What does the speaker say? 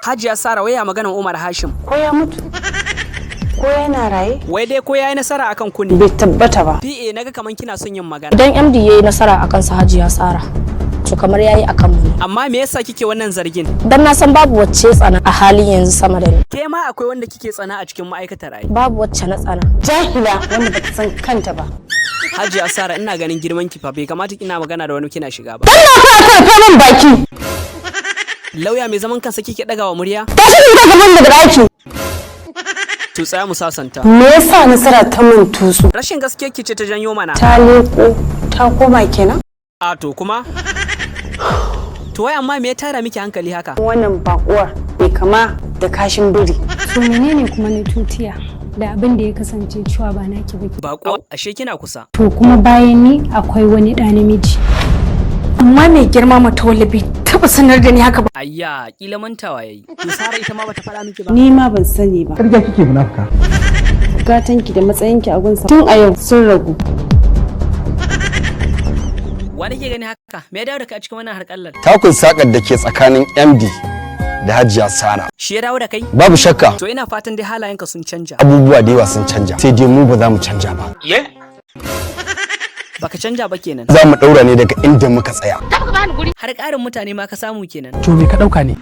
Hajiya Sara waya maganan Umar Hashim. Ko ya mutu? Ko yana raye? Wai dai ko yayi nasara akan ku ne? Bai tabbata ba. PA naga kaman kina son yin magana. Idan MD yayi nasara akan sa Hajiya Sara, to kamar yayi akan mu. Amma me yasa kike wannan zargin? Dan na san babu wacce tsana a halin yanzu sama da ni. Ke ma akwai wanda kike tsana a cikin ma'aikatar raye. Babu wacce na tsana. Jahila wanda bata san kanta ba. Hajiya Sara ina ganin girman ki fa bai kamata kina magana da wani kina shiga ba. Allah ka min baki. Lauya mai zaman kansa kike dagawa murya? Tashi ka gaban daga daki. To tsaya mu sasanta. Me yasa nasara ta mun tutsu? Rashin gaskiya ki ce ta janyo mana. Ta leko ta koma kenan? A to kuma? To wai amma me ya tara miki hankali haka? Wannan bakuwar bai kama da kashin biri. To menene kuma na tutiya da abin da ya kasance cewa ba naki ba? Bako ashe kina kusa. To kuma bayan ni akwai wani ɗa namiji. Amma mai girma Matawalle bai taba sanar da ni haka ba. Ayya kila mantawa yayi. To Sara ita ma bata faɗa miki ba. Ni ma ban sani ba. Karga kike munafuka. Gatanki da matsayinki a gunsa tun a yau sun ragu. Wani ke gani haka? Me ya dawo da kai a cikin wannan harkallar? Takun sakar da ke tsakanin MD da Hajiya Sara. Shi ya dawo da kai? Babu shakka. To ina fatan dai halayenka sun canja. Abubuwa da yawa sun canja. Sai dai mu ba za mu canja ba. Baka canja ba kenan. Za mu daura ne daga inda muka tsaya. Har ƙarin mutane ma ka samu kenan. To me ka dauka ne?